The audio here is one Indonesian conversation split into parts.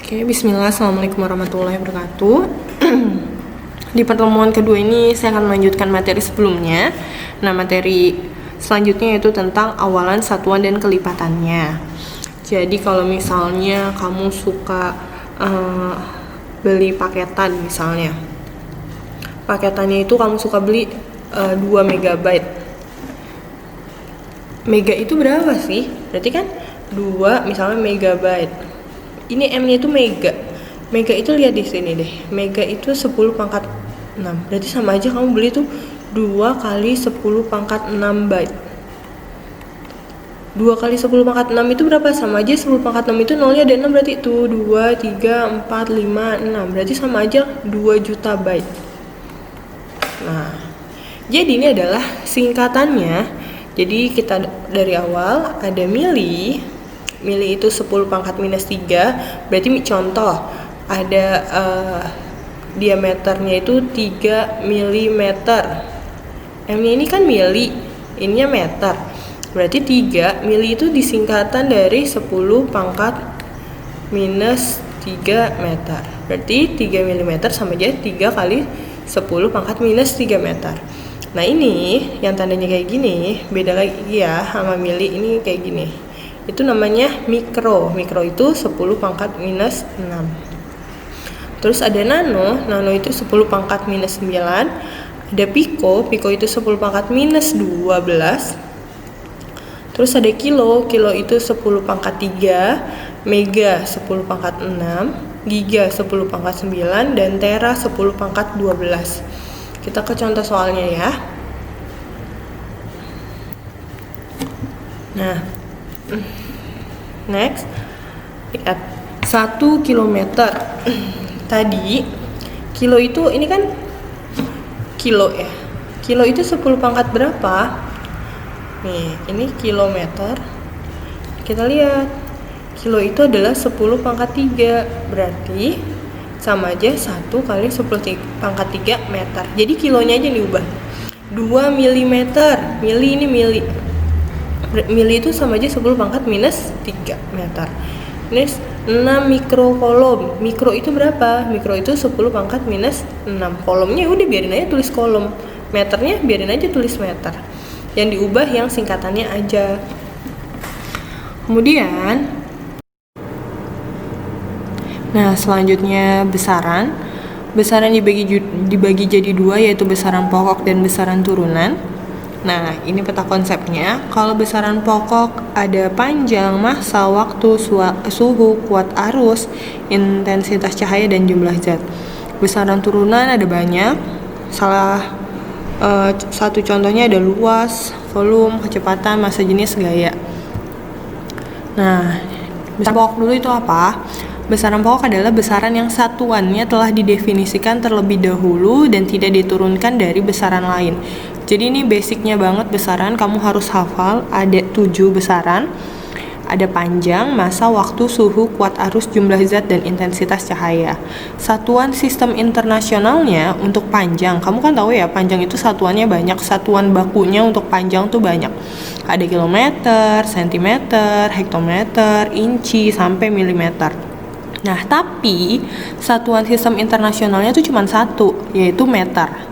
Oke, bismillah, assalamualaikum warahmatullahi wabarakatuh. Di pertemuan kedua ini saya akan melanjutkan materi sebelumnya. Nah, materi selanjutnya yaitu tentang awalan satuan dan kelipatannya. Jadi kalau misalnya kamu suka beli paketan misalnya, paketannya itu kamu suka beli 2 megabyte. Mega itu berapa sih? Berarti kan 2 misalnya megabyte. Ini M-nya itu mega. Mega itu lihat di sini deh. Mega itu 10 pangkat 6. Berarti sama aja kamu beli tuh 2 kali 10 pangkat 6 byte. 2 kali 10 pangkat 6 itu berapa? Sama aja 10 pangkat 6 itu nolnya ada 6, berarti itu 2, 3, 4, 5, 6. Berarti sama aja 2 juta byte. Nah, jadi ini adalah singkatannya. Jadi kita dari awal ada mili. Mili itu 10 pangkat minus 3. Berarti contoh ada diameternya itu 3 mm. M-nya ini kan mili, ininya meter. Berarti 3 mili itu disingkatan dari 10 pangkat minus 3 meter. Berarti 3 mm sama aja 3 kali 10 pangkat minus 3 meter. Nah, ini yang tandanya kayak gini, beda lagi ya sama mili, ini kayak gini. Itu namanya mikro. Mikro itu 10 pangkat minus 6. Terus ada nano. Nano itu 10 pangkat minus 9. Ada piko. Piko itu 10 pangkat minus 12. Terus ada kilo. Kilo itu 10 pangkat 3. Mega 10 pangkat 6. Giga 10 pangkat 9. Dan tera 10 pangkat 12. Kita ke contoh soalnya ya. Nah, next, lihat 1 kilometer. Tadi kilo itu, ini kan kilo ya. Kilo itu 10 pangkat berapa? Nih, ini kilometer. Kita lihat, kilo itu adalah 10 pangkat 3. Berarti sama aja 1 kali 10 pangkat 3 meter. Jadi kilonya aja diubah 2 milimeter. Mili ini mili. Mili itu sama aja 10 pangkat minus 3 meter. Ini 6 mikrokolom. Mikro itu berapa? Mikro itu 10 pangkat minus 6. Kolomnya udah biarin aja tulis kolom. Meternya biarin aja tulis meter. Yang diubah yang singkatannya aja. Kemudian, nah selanjutnya besaran. Besaran dibagi jadi 2, yaitu besaran pokok dan besaran turunan. Nah, ini peta konsepnya. Kalau besaran pokok ada panjang, massa, waktu, suhu, kuat arus, intensitas cahaya, dan jumlah zat. Besaran turunan ada banyak. Satu contohnya ada luas, volume, kecepatan, massa, jenis, gaya. Nah, besaran pokok dulu itu apa? Besaran pokok adalah besaran yang satuannya telah didefinisikan terlebih dahulu dan tidak diturunkan dari besaran lain. Jadi ini basicnya banget besaran, kamu harus hafal. Ada 7 besaran. Ada panjang, massa, waktu, suhu, kuat arus, jumlah zat, dan intensitas cahaya. Satuan sistem internasionalnya untuk panjang, kamu kan tahu ya, panjang itu satuannya banyak. Satuan bakunya untuk panjang tuh banyak. Ada kilometer, sentimeter, hektometer, inci, sampai milimeter. Nah, tapi satuan sistem internasionalnya tuh cuma satu, yaitu meter.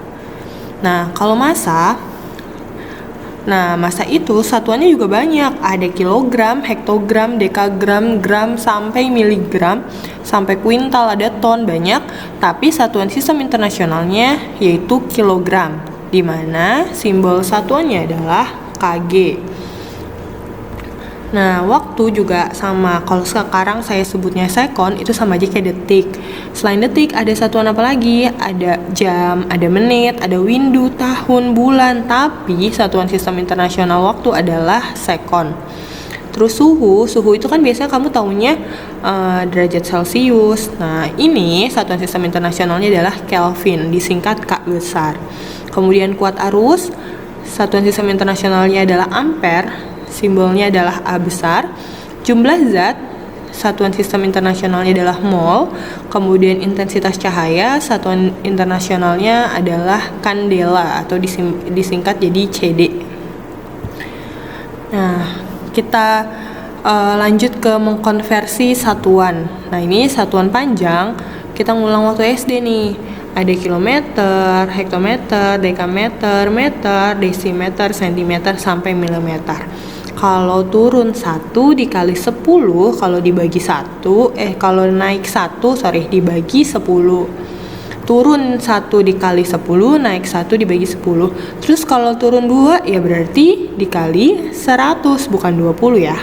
Nah, kalau massa itu satuannya juga banyak. Ada kilogram, hektogram, dekagram, gram, sampai miligram, sampai kuintal, ada ton, banyak. Tapi satuan sistem internasionalnya yaitu kilogram, di mana simbol satuannya adalah kg. Nah, waktu juga sama. Kalau sekarang saya sebutnya sekon, itu sama aja kayak detik. Selain detik, ada satuan apa lagi? Ada jam, ada menit, ada windu, tahun, bulan. Tapi satuan sistem internasional waktu adalah sekon. Terus suhu itu kan biasanya kamu taunya derajat Celcius. Nah, ini satuan sistem internasionalnya adalah Kelvin, disingkat K besar. Kemudian kuat arus, satuan sistem internasionalnya adalah ampere. Simbolnya adalah A besar. Jumlah zat, satuan sistem internasionalnya adalah mol. Kemudian intensitas cahaya, satuan internasionalnya adalah kandela atau disingkat jadi CD. Nah, kita lanjut ke mengkonversi satuan. Nah, ini satuan panjang, kita ngulang waktu SD nih. Ada kilometer, hektometer, dekameter, meter, desimeter, sentimeter, sampai milimeter. Kalau turun 1 dikali 10, kalau dibagi 1, kalau naik 1, dibagi 10. Turun 1 dikali 10, naik 1 dibagi 10. Terus kalau turun 2, ya berarti dikali 100, bukan 20 ya.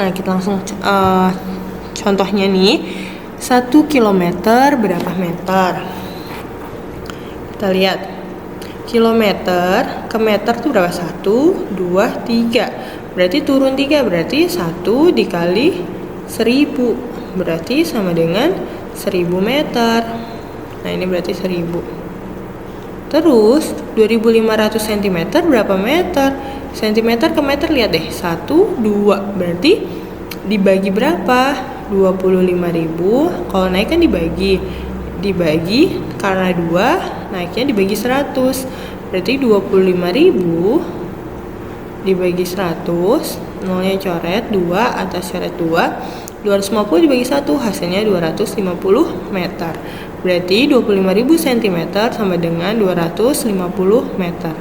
Nah, kita langsung contohnya nih. 1 kilometer berapa meter? Kita lihat. Kilometer ke meter tuh berapa? 1, 2, 3. Berarti turun 3, berarti 1 dikali 1000. Berarti sama dengan 1000 meter. Nah, ini berarti 1000. Terus 2500 cm berapa meter? Centimeter ke meter, lihat deh. 1, 2. Berarti dibagi berapa? 25.000. Kalau naik kan dibagi karena 2, naiknya dibagi 100. Berarti 25.000 dibagi 100, nolnya coret 2, atas coret 2. 250 dibagi 1, hasilnya 250 meter. Berarti 25.000 cm sama dengan 250 meter.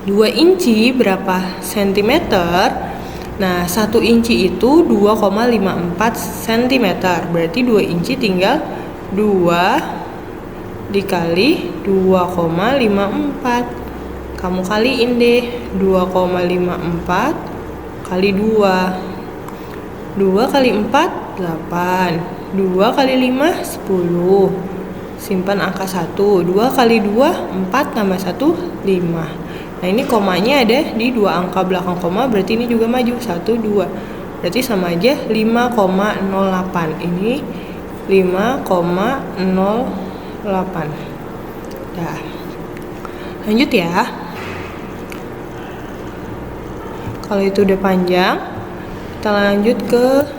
2 inci berapa sentimeter? Nah, 1 inci itu 2,54 cm. Berarti 2 inci tinggal 2 dikali 2,54. Kamu kaliin deh. 2,54 kali 2. 2 kali 4, 8. 2 kali 5, 10. Simpan angka 1. 2 kali 2, 4 tambah 1, 5. Nah, ini komanya ada di 2 angka belakang koma, berarti ini juga maju 1, 2. Berarti sama aja 5,08. Ini 5,08. Dah. Lanjut ya. Kalau itu udah panjang, kita lanjut ke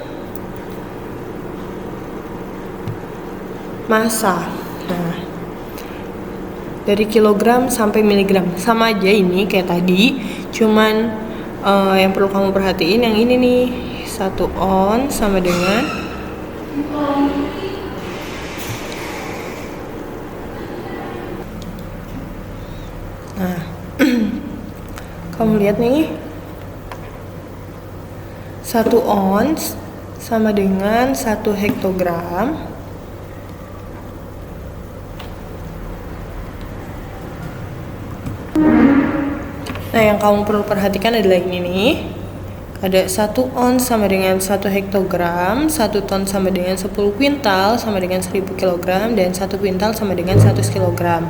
massa. Nah, dari kilogram sampai miligram, sama aja ini kayak tadi, cuman yang perlu kamu perhatiin yang ini nih. 1 ons sama dengan kamu lihat nih, 1 ons sama dengan 1 hektogram. Nah, yang kamu perlu perhatikan adalah ini nih. Ada 1 ons sama dengan 1 hektogram, 1 ton sama dengan 10 kuintal sama dengan 1000 kg, dan 1 kuintal sama dengan 100 kg.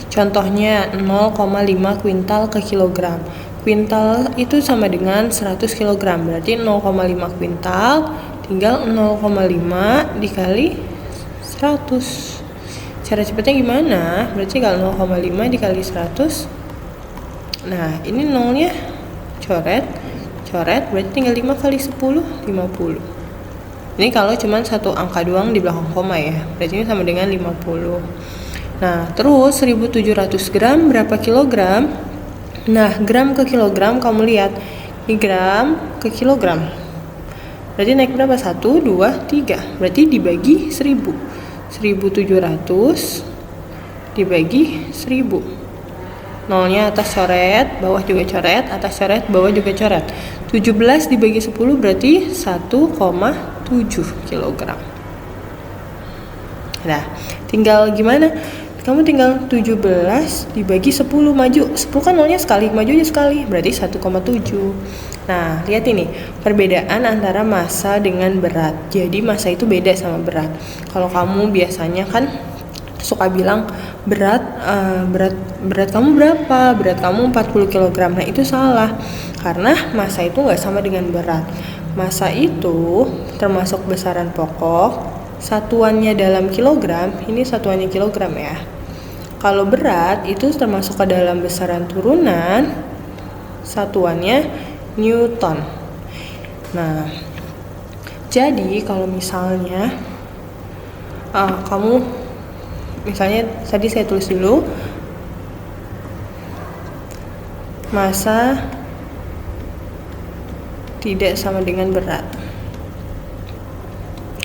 Contohnya 0,5 kuintal ke kilogram. Kuintal itu sama dengan 100 kg, berarti 0,5 kuintal tinggal 0,5 dikali 100. Cara cepatnya gimana? Berarti kalau 0,5 dikali 100. Nah, ini nolnya coret, berarti tinggal 5 kali 10, 50. Ini kalau cuma satu angka doang di belakang koma ya, berarti ini sama dengan 50. Nah, terus 1700 gram berapa kilogram? Nah, gram ke kilogram kamu lihat. Ini gram ke kilogram. Berarti naik berapa? 1, 2, 3. Berarti dibagi 1000. 1700 dibagi 1000. Nolnya atas coret, bawah juga coret, atas coret, bawah juga coret. 17 dibagi 10 berarti 1,7 kilogram. Nah, tinggal gimana? Kamu tinggal 17 dibagi 10, maju 10 kan nolnya sekali, maju aja sekali, berarti 1,7. Nah, lihat ini perbedaan antara massa dengan berat. Jadi massa itu beda sama berat. Kalau kamu biasanya kan suka bilang berat kamu berapa? Berat kamu 40 kg. Nah, itu salah. Karena massa itu nggak sama dengan berat. Massa itu termasuk besaran pokok. Satuannya dalam kilogram, ini satuannya kilogram ya. Kalau berat itu termasuk ke dalam besaran turunan, satuannya Newton. Nah, jadi kalau misalnya kamu misalnya tadi saya tulis dulu massa tidak sama dengan berat.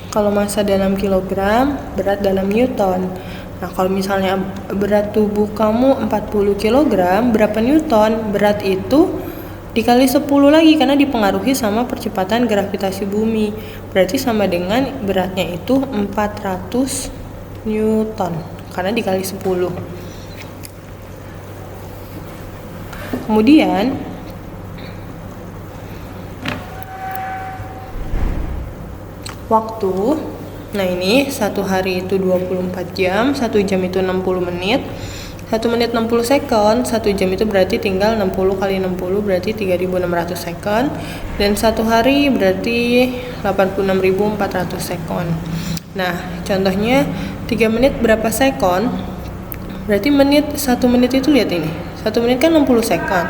Kalau massa dalam kilogram, berat dalam newton. Nah, kalau misalnya berat tubuh kamu 40 kg, berapa newton? Berat itu dikali 10 lagi karena dipengaruhi sama percepatan gravitasi bumi. Berarti sama dengan beratnya itu 400 newton karena dikali 10. Kemudian waktu, nah ini satu hari itu 24 jam, 1 jam itu 60 menit, 1 menit 60 second, 1 jam itu berarti tinggal 60 kali 60 berarti 3600 second, dan 1 hari berarti 86.400 second. Nah, contohnya 3 menit berapa second? Berarti 1 menit itu lihat ini, 1 menit kan 60 second.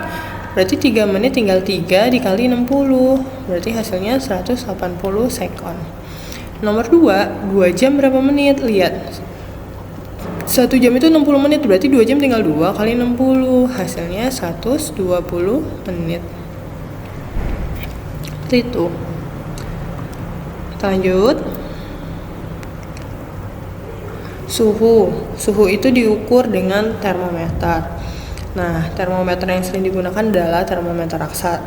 Berarti 3 menit tinggal 3 dikali 60, berarti hasilnya 180 second. Nomor 2 jam berapa menit? Lihat, 1 jam itu 60 menit, berarti 2 jam tinggal 2 kali 60, hasilnya 120 menit. Seperti itu. Kita lanjut. Suhu itu diukur dengan termometer. Nah, termometer yang sering digunakan adalah termometer raksa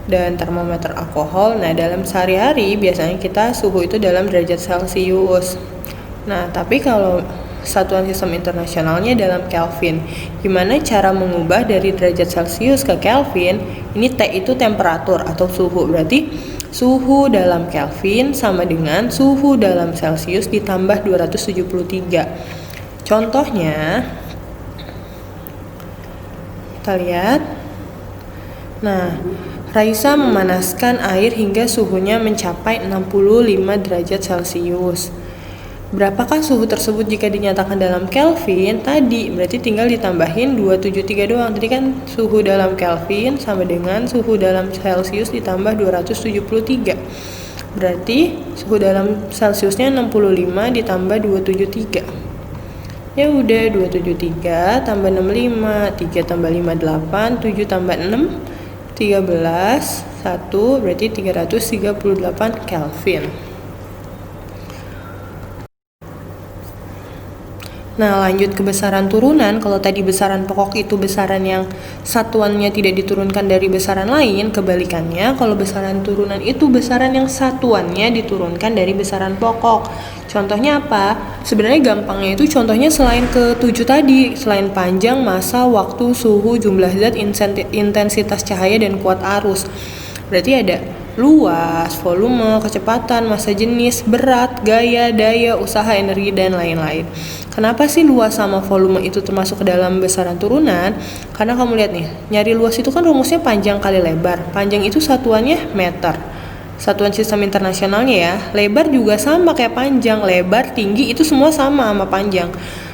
dan termometer alkohol. Nah, dalam sehari-hari biasanya kita suhu itu dalam derajat Celcius. Nah, tapi kalau satuan sistem internasionalnya dalam Kelvin. Gimana cara mengubah dari derajat Celcius ke Kelvin? Ini T itu temperatur atau suhu. Berarti suhu dalam Kelvin sama dengan suhu dalam Celcius ditambah 273. Contohnya, kita lihat. Nah, Raisa memanaskan air hingga suhunya mencapai 65 derajat Celcius. Berapakah suhu tersebut jika dinyatakan dalam Kelvin? Tadi berarti tinggal ditambahin 273 doang. Tadi kan suhu dalam Kelvin sama dengan suhu dalam Celcius ditambah 273. Berarti suhu dalam Celciusnya 65 ditambah 273. Ya udah, 273 tambah 65, 3 tambah 5 8, 7 tambah 6 13, 1 berarti 338 Kelvin. Nah, lanjut ke besaran turunan. Kalau tadi besaran pokok itu besaran yang satuannya tidak diturunkan dari besaran lain, kebalikannya kalau besaran turunan itu besaran yang satuannya diturunkan dari besaran pokok. Contohnya apa? Sebenarnya gampangnya itu contohnya selain ke-7 tadi, selain panjang, massa, waktu, suhu, jumlah zat, intensitas cahaya, dan kuat arus. Berarti ada luas, volume, kecepatan, massa jenis, berat, gaya, daya, usaha, energi, dan lain-lain. Kenapa sih luas sama volume itu termasuk ke dalam besaran turunan? Karena kamu lihat nih, nyari luas itu kan rumusnya panjang kali lebar. Panjang itu satuannya meter. Satuan sistem internasionalnya ya. Lebar juga sama kayak panjang, lebar, tinggi itu semua sama panjang.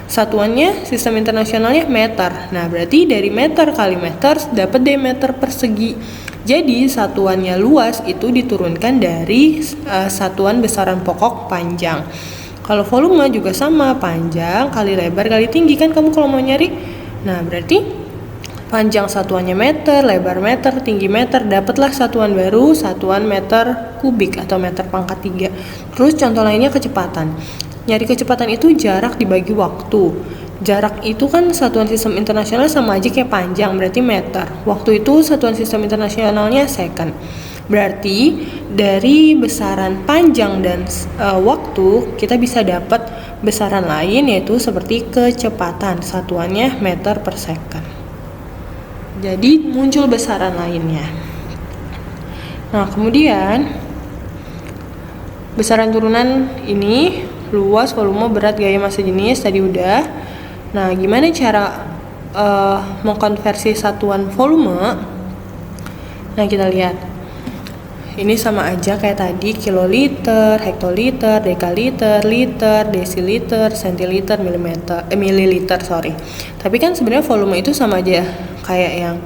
Satuannya sistem internasionalnya meter. Nah, berarti dari meter kali meter dapat deh meter persegi. Jadi satuannya luas itu diturunkan dari satuan besaran pokok panjang. Kalau volume juga sama, panjang kali lebar kali tinggi kan kamu kalau mau nyari. Nah, berarti panjang satuannya meter, lebar meter, tinggi meter, dapatlah satuan baru, satuan meter kubik atau meter pangkat 3. Terus contoh lainnya kecepatan. Nyari kecepatan itu jarak dibagi waktu. Jarak itu kan satuan sistem internasional sama aja kayak panjang, berarti meter. Waktu itu satuan sistem internasionalnya second. Berarti dari besaran panjang dan waktu kita bisa dapat besaran lain yaitu seperti kecepatan, satuannya meter per second. Jadi muncul besaran lainnya. Nah, kemudian besaran turunan ini luas, volume, berat, gaya, massa jenis tadi udah. Nah, gimana cara mengkonversi satuan volume? Nah, kita lihat. Ini sama aja kayak tadi, kiloliter, hektoliter, dekaliter, liter, desiliter, sentiliter, mililiter, sorry. Tapi kan sebenarnya volume itu sama aja kayak yang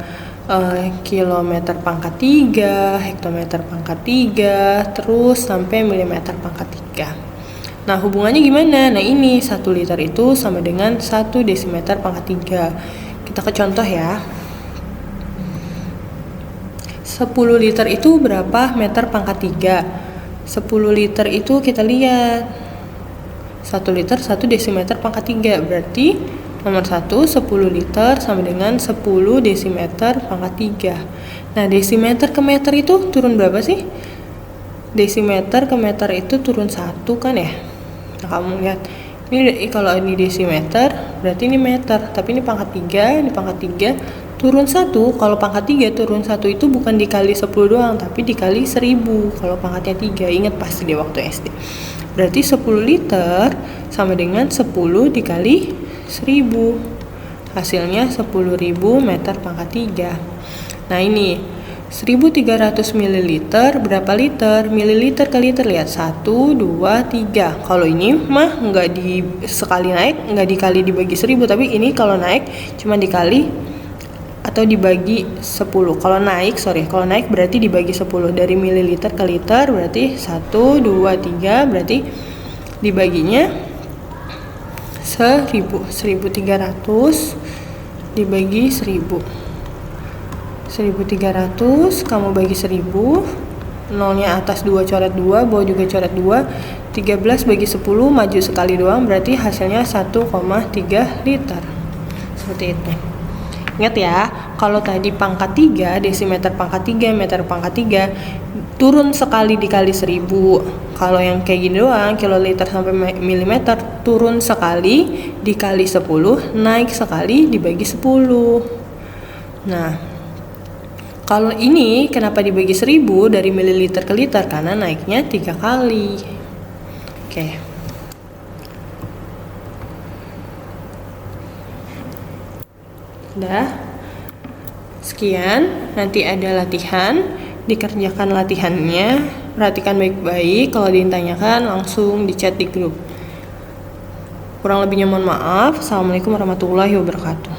kilometer pangkat 3, hektometer pangkat 3, terus sampai milimeter pangkat 3. Nah, hubungannya gimana? Nah, ini 1 liter itu sama dengan 1 desimeter pangkat 3. Kita ke contoh ya. 10 liter itu berapa meter pangkat 3? 10 liter itu kita lihat 1 liter 1 desimeter pangkat 3, berarti nomor 1 10 liter sama dengan 10 desimeter pangkat 3. Nah, desimeter ke meter itu turun berapa sih? Desimeter ke meter itu turun 1 kan ya? Nah, kamu lihat ini kalau ini desimeter berarti ini meter, tapi ini pangkat 3, ini pangkat 3 turun 1. Kalau pangkat 3 turun 1 itu bukan dikali 10 doang, tapi dikali 1000 kalau pangkatnya 3. Ingat pasti di waktu SD. Berarti 10 liter sama dengan 10 dikali 1000. Hasilnya 10.000 meter pangkat 3. Nah, ini 1300 ml berapa liter? Mililiter ke liter, lihat 1, 2, 3. Kalau ini mah nggak di sekali naik, nggak dikali dibagi 1000, tapi ini kalau naik cuma dikali atau dibagi 10. Kalau naik berarti dibagi 10. Dari mililiter ke liter berarti 1, 2, 3, berarti dibaginya 1000. 1300 dibagi 1000. 1300 kamu bagi 1000, nolnya atas 2 coret 2, bawah juga coret 2. 13 bagi 10 maju sekali doang, berarti hasilnya 1,3 liter. Seperti itu. Ingat ya, kalau tadi pangkat 3, desimeter pangkat 3, meter pangkat 3, turun sekali dikali 1000. Kalau yang kayak gini doang, kiloliter sampai milimeter, turun sekali dikali 10, naik sekali dibagi 10. Nah, kalau ini kenapa dibagi 1000 dari mililiter ke liter? Karena naiknya 3 kali. Oke. Udah. Sekian, nanti ada latihan. Dikerjakan latihannya, perhatikan baik-baik. Kalau ditanyakan langsung di chat di grup. Kurang lebihnya mohon maaf. Assalamualaikum warahmatullahi wabarakatuh.